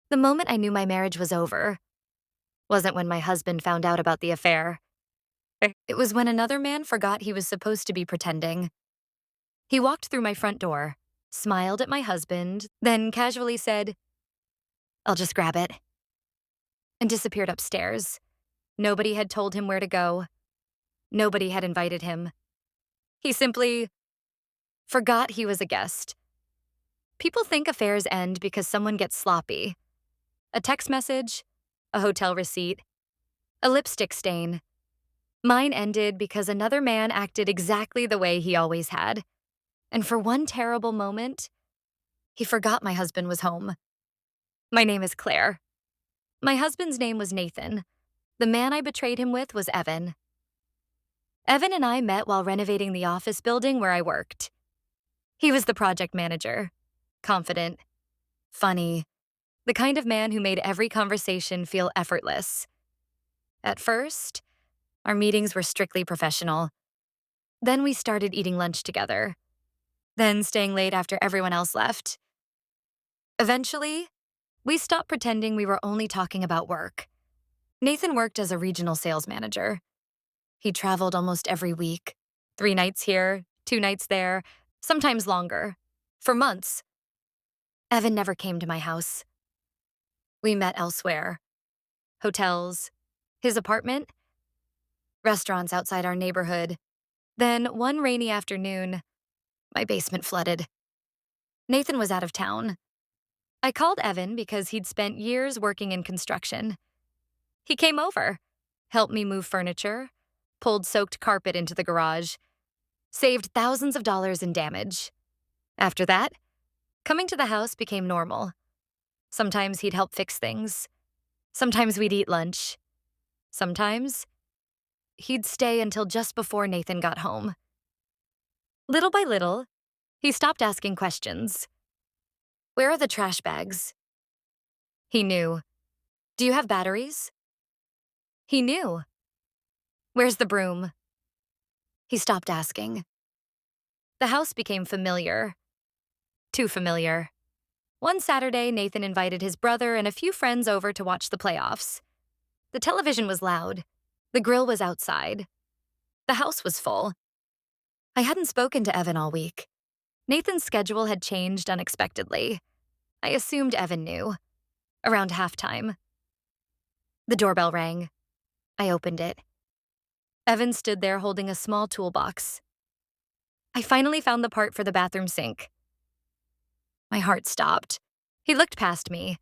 The moment I knew my marriage was over wasn't when my husband found out about the affair. It was when another man forgot he was supposed to be pretending. He walked through my front door, smiled at my husband, then casually said, "I'll just grab it," and disappeared upstairs. Nobody had told him where to go. Nobody had invited him. He simply forgot he was a guest. People think affairs end because someone gets sloppy. A text message, a hotel receipt, a lipstick stain. Mine ended because another man acted exactly the way he always had. And for one terrible moment, he forgot my husband was home. My name is Claire. My husband's name was Nathan. The man I betrayed him with was Evan. Evan and I met while renovating the office building where I worked. He was the project manager, confident, funny, the kind of man who made every conversation feel effortless. At first, our meetings were strictly professional. Then we started eating lunch together, then staying late after everyone else left. Eventually, we stopped pretending we were only talking about work. Nathan worked as a regional sales manager. He traveled almost every week, 3 nights here, 2 nights there, sometimes longer, for months. Evan never came to my house. We met elsewhere. Hotels, his apartment, restaurants outside our neighborhood. Then, one rainy afternoon, my basement flooded. Nathan was out of town. I called Evan because he'd spent years working in construction. He came over, helped me move furniture, pulled soaked carpet into the garage, saved thousands of dollars in damage. After that, coming to the house became normal. Sometimes he'd help fix things. Sometimes we'd eat lunch. Sometimes he'd stay until just before Nathan got home. Little by little, he stopped asking questions. "Where are the trash bags?" He knew. "Do you have batteries?" He knew. "Where's the broom?" He stopped asking. The house became familiar. Too familiar. One Saturday, Nathan invited his brother and a few friends over to watch the playoffs. The television was loud. The grill was outside. The house was full. I hadn't spoken to Evan all week. Nathan's schedule had changed unexpectedly. I assumed Evan knew. Around halftime. The doorbell rang. I opened it. Evan stood there holding a small toolbox. I finally found the part for the bathroom sink. My heart stopped. He looked past me,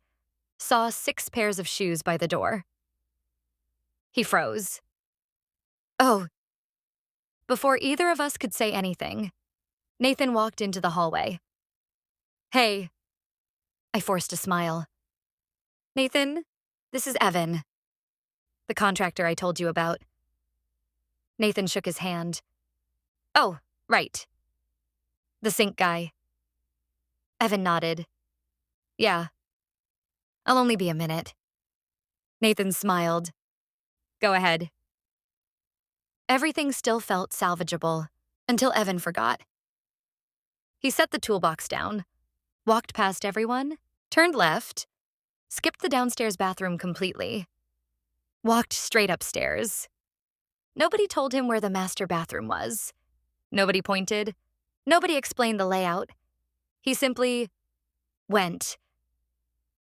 saw 6 pairs of shoes by the door. He froze. "Oh." Before either of us could say anything, Nathan walked into the hallway. "Hey." I forced a smile. "Nathan, this is Evan, the contractor I told you about." Nathan shook his hand. "Oh, right. The sink guy." Evan nodded. "Yeah. I'll only be a minute." Nathan smiled. "Go ahead." Everything still felt salvageable until Evan forgot. He set the toolbox down, walked past everyone, turned left, skipped the downstairs bathroom completely, walked straight upstairs. Nobody told him where the master bathroom was. Nobody pointed. Nobody explained the layout. He simply went.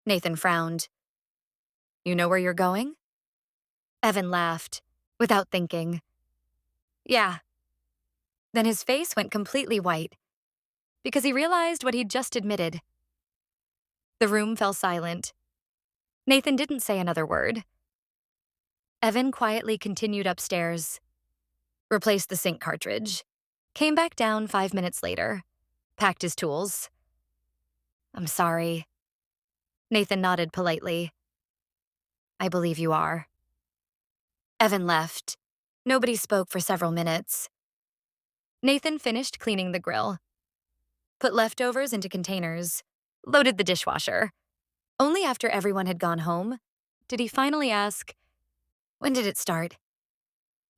Nathan frowned. "You know where you're going?" Evan laughed, without thinking. "Yeah." Then his face went completely white, because he realized what he'd just admitted. The room fell silent. Nathan didn't say another word. Evan quietly continued upstairs, replaced the sink cartridge, came back down 5 minutes later, packed his tools. "I'm sorry." Nathan nodded politely. "I believe you are." Evan left. Nobody spoke for several minutes. Nathan finished cleaning the grill, put leftovers into containers, loaded the dishwasher. Only after everyone had gone home did he finally ask, "When did it start?"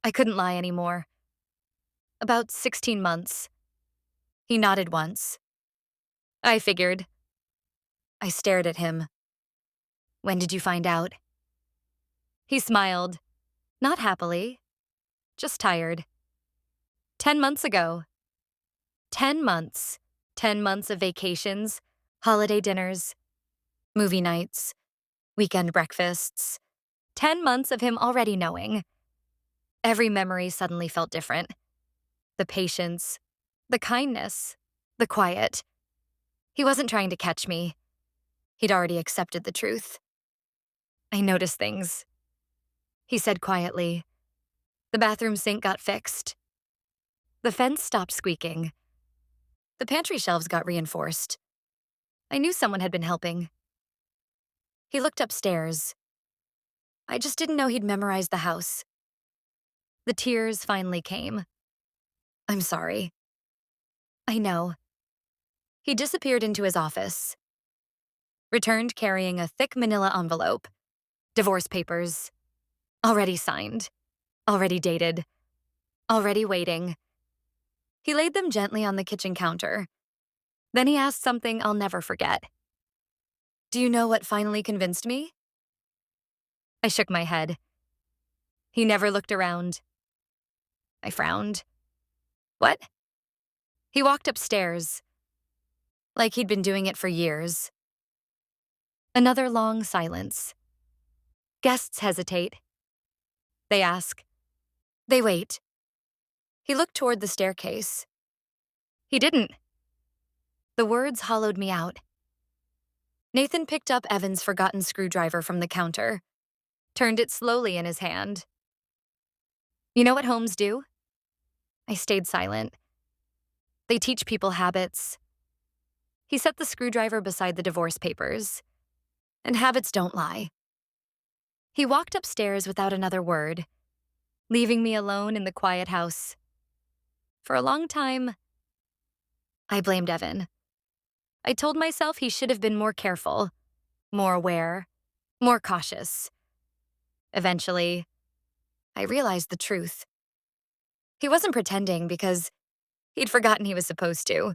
I couldn't lie anymore. "About 16 months." He nodded once. "I figured." I stared at him. When did you find out? He smiled, not happily, just tired. 10 months ago. 10 months. 10 months of vacations, holiday dinners, movie nights, weekend breakfasts. 10 months of him already knowing. Every memory suddenly felt different. The patience, the kindness, the quiet. He wasn't trying to catch me. He'd already accepted the truth. I noticed things, he said quietly. The bathroom sink got fixed. The fence stopped squeaking. The pantry shelves got reinforced. I knew someone had been helping. He looked upstairs. I just didn't know he'd memorized the house. The tears finally came. I'm sorry. I know. He disappeared into his office. Returned carrying a thick manila envelope. Divorce papers. Already signed. Already dated. Already waiting. He laid them gently on the kitchen counter. Then he asked something I'll never forget. Do you know what finally convinced me? I shook my head. He never looked around. I frowned. What? He walked upstairs, like he'd been doing it for years. Another long silence. Guests hesitate. They ask. They wait. He looked toward the staircase. He didn't. The words hollowed me out. Nathan picked up Evan's forgotten screwdriver from the counter, turned it slowly in his hand. You know what homes do? I stayed silent. They teach people habits. He set the screwdriver beside the divorce papers. And habits don't lie. He walked upstairs without another word, leaving me alone in the quiet house. For a long time, I blamed Evan. I told myself he should have been more careful, more aware, more cautious. Eventually, I realized the truth. He wasn't pretending because he'd forgotten he was supposed to.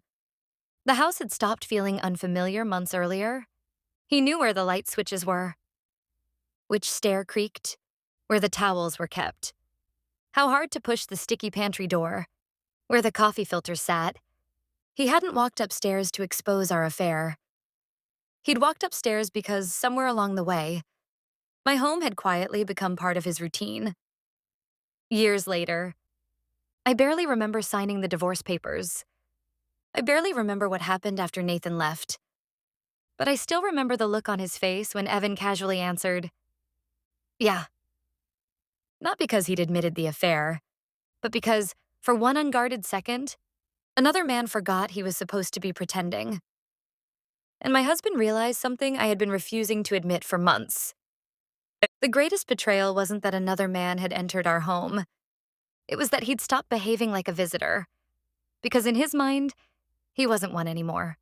The house had stopped feeling unfamiliar months earlier. He knew where the light switches were, which stair creaked, where the towels were kept, how hard to push the sticky pantry door, where the coffee filter sat. He hadn't walked upstairs to expose our affair. He'd walked upstairs because somewhere along the way, my home had quietly become part of his routine. Years later, I barely remember signing the divorce papers. I barely remember what happened after Nathan left. But I still remember the look on his face when Evan casually answered, yeah. Not because he'd admitted the affair, but because, for one unguarded second, another man forgot he was supposed to be pretending. And my husband realized something I had been refusing to admit for months. The greatest betrayal wasn't that another man had entered our home. It was that he'd stopped behaving like a visitor. Because in his mind, he wasn't one anymore.